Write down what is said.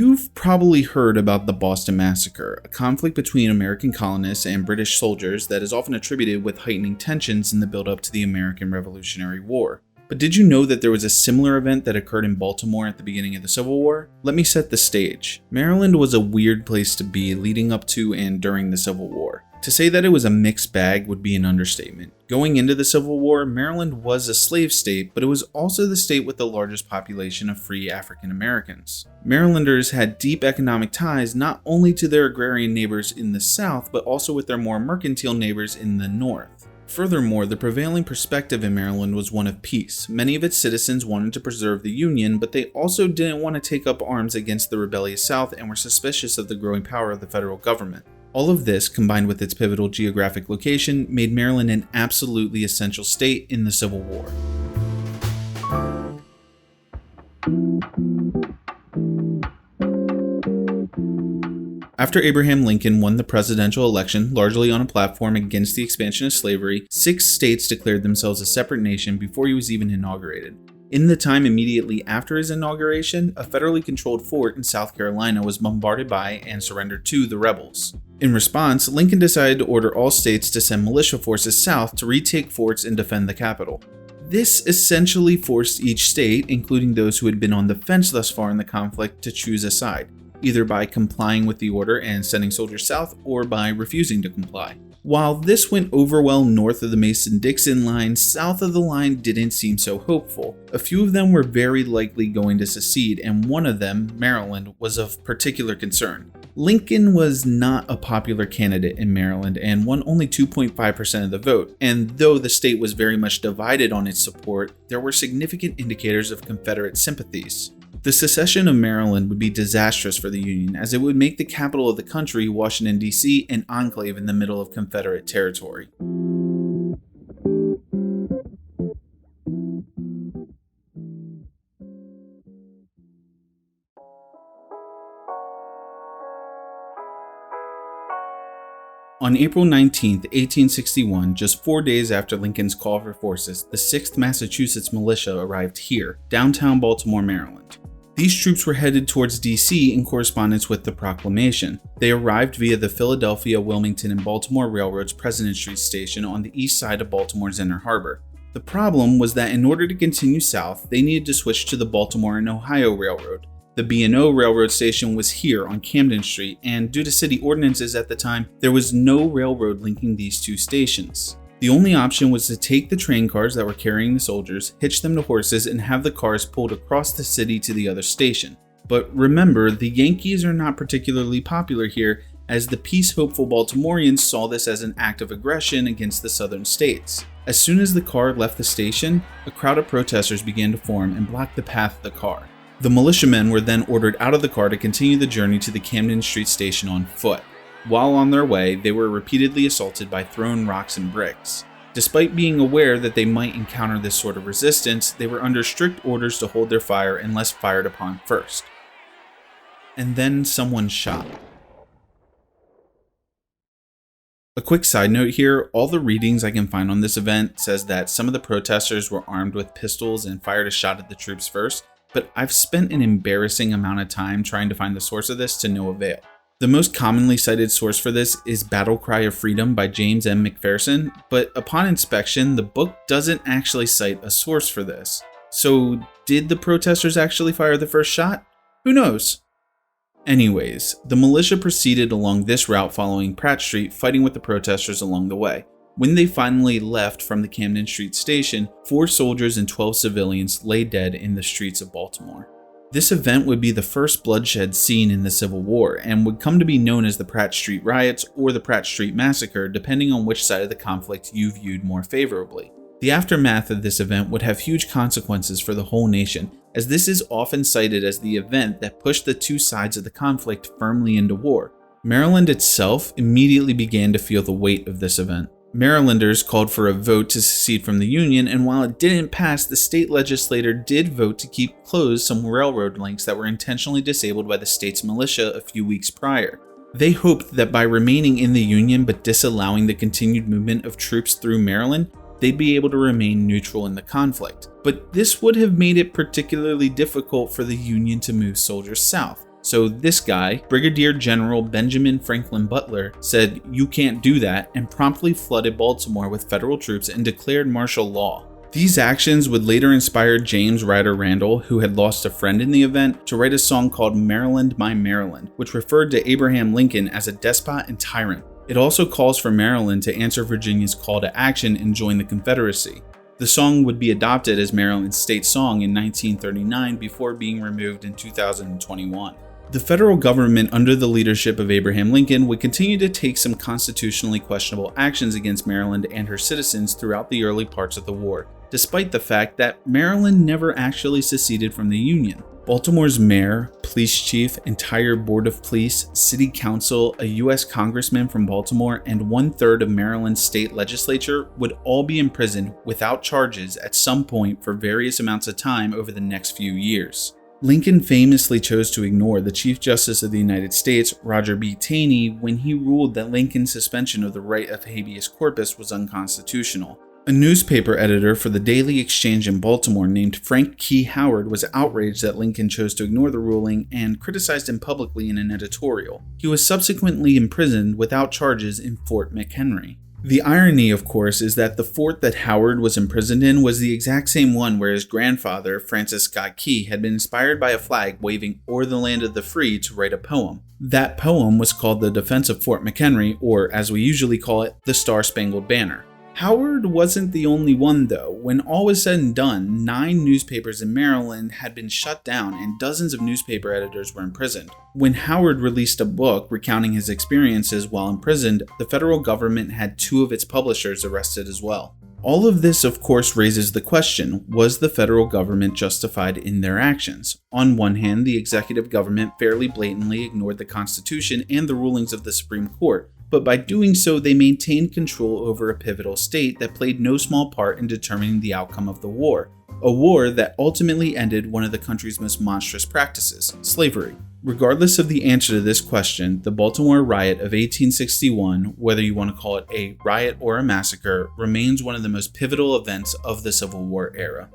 You've probably heard about the Boston Massacre, a conflict between American colonists and British soldiers that is often attributed with heightening tensions in the build-up to the American Revolutionary War. But did you know that there was a similar event that occurred in Baltimore at the beginning of the Civil War? Let me set the stage. Maryland was a weird place to be leading up to and during the Civil War. To say that it was a mixed bag would be an understatement. Going into the Civil War, Maryland was a slave state, but it was also the state with the largest population of free African Americans. Marylanders had deep economic ties not only to their agrarian neighbors in the South, but also with their more mercantile neighbors in the North. Furthermore, the prevailing perspective in Maryland was one of peace. Many of its citizens wanted to preserve the Union, but they also didn't want to take up arms against the rebellious South and were suspicious of the growing power of the federal government. All of this, combined with its pivotal geographic location, made Maryland an absolutely essential state in the Civil War. After Abraham Lincoln won the presidential election largely on a platform against the expansion of slavery, 6 states declared themselves a separate nation before he was even inaugurated. In the time immediately after his inauguration, a federally controlled fort in South Carolina was bombarded by and surrendered to the rebels. In response, Lincoln decided to order all states to send militia forces south to retake forts and defend the capital. This essentially forced each state, including those who had been on the fence thus far in the conflict, to choose a side, either by complying with the order and sending soldiers south or by refusing to comply. While this went over well north of the Mason-Dixon line, south of the line didn't seem so hopeful. A few of them were very likely going to secede, and one of them, Maryland, was of particular concern. Lincoln was not a popular candidate in Maryland and won only 2.5% of the vote, and though the state was very much divided on its support, there were significant indicators of Confederate sympathies. The secession of Maryland would be disastrous for the Union, as it would make the capital of the country, Washington, D.C., an enclave in the middle of Confederate territory. On April 19, 1861, just 4 days after Lincoln's call for forces, the 6th Massachusetts Militia arrived here, downtown Baltimore, Maryland. These troops were headed towards D.C. in correspondence with the proclamation. They arrived via the Philadelphia, Wilmington, and Baltimore Railroad's President Street station on the east side of Baltimore's Inner Harbor. The problem was that in order to continue south, they needed to switch to the Baltimore and Ohio Railroad. The B&O Railroad station was here on Camden Street, and due to city ordinances at the time, there was no railroad linking these two stations. The only option was to take the train cars that were carrying the soldiers, hitch them to horses, and have the cars pulled across the city to the other station. But remember, the Yankees are not particularly popular here, as the peace-hopeful Baltimoreans saw this as an act of aggression against the southern states. As soon as the car left the station, a crowd of protesters began to form and block the path of the car. The militiamen were then ordered out of the car to continue the journey to the Camden Street station on foot. While on their way, they were repeatedly assaulted by thrown rocks and bricks. Despite being aware that they might encounter this sort of resistance, they were under strict orders to hold their fire unless fired upon first. And then someone shot. A quick side note here, all the readings I can find on this event says that some of the protesters were armed with pistols and fired a shot at the troops first, but I've spent an embarrassing amount of time trying to find the source of this to no avail. The most commonly cited source for this is Battle Cry of Freedom by James M. McPherson, but upon inspection, the book doesn't actually cite a source for this. So, did the protesters actually fire the first shot? Who knows? Anyways, the militia proceeded along this route following Pratt Street, fighting with the protesters along the way. When they finally left from the Camden Street station, 4 soldiers and 12 civilians lay dead in the streets of Baltimore. This event would be the first bloodshed seen in the Civil War and would come to be known as the Pratt Street Riots or the Pratt Street Massacre, depending on which side of the conflict you viewed more favorably. The aftermath of this event would have huge consequences for the whole nation, as this is often cited as the event that pushed the two sides of the conflict firmly into war. Maryland itself immediately began to feel the weight of this event. Marylanders called for a vote to secede from the Union, and while it didn't pass, the state legislature did vote to keep closed some railroad links that were intentionally disabled by the state's militia a few weeks prior. They hoped that by remaining in the Union but disallowing the continued movement of troops through Maryland, they'd be able to remain neutral in the conflict. But this would have made it particularly difficult for the Union to move soldiers south, So this guy, Brigadier General Benjamin Franklin Butler, said, "You can't do that," and promptly flooded Baltimore with federal troops and declared martial law. These actions would later inspire James Ryder Randall, who had lost a friend in the event, to write a song called "Maryland, My Maryland," which referred to Abraham Lincoln as a despot and tyrant. It also calls for Maryland to answer Virginia's call to action and join the Confederacy. The song would be adopted as Maryland's state song in 1939 before being removed in 2021. The federal government under the leadership of Abraham Lincoln would continue to take some constitutionally questionable actions against Maryland and her citizens throughout the early parts of the war, despite the fact that Maryland never actually seceded from the Union. Baltimore's mayor, police chief, entire board of police, city council, a U.S. congressman from Baltimore, and 1/3 of Maryland's state legislature would all be imprisoned without charges at some point for various amounts of time over the next few years. Lincoln famously chose to ignore the Chief Justice of the United States, Roger B. Taney, when he ruled that Lincoln's suspension of the right of habeas corpus was unconstitutional. A newspaper editor for the Daily Exchange in Baltimore named Frank Key Howard was outraged that Lincoln chose to ignore the ruling and criticized him publicly in an editorial. He was subsequently imprisoned without charges in Fort McHenry. The irony, of course, is that the fort that Howard was imprisoned in was the exact same one where his grandfather, Francis Scott Key, had been inspired by a flag waving "O'er the Land of the Free" to write a poem. That poem was called The Defense of Fort McHenry, or as we usually call it, the Star-Spangled Banner. Howard wasn't the only one, though. When all was said and done, 9 newspapers in Maryland had been shut down and dozens of newspaper editors were imprisoned. When Howard released a book recounting his experiences while imprisoned, the federal government had 2 of its publishers arrested as well. All of this, of course, raises the question, was the federal government justified in their actions? On one hand, the executive government fairly blatantly ignored the Constitution and the rulings of the Supreme Court, but by doing so, they maintained control over a pivotal state that played no small part in determining the outcome of the war, a war that ultimately ended one of the country's most monstrous practices, slavery. Regardless of the answer to this question, the Baltimore Riot of 1861, whether you want to call it a riot or a massacre, remains one of the most pivotal events of the Civil War era.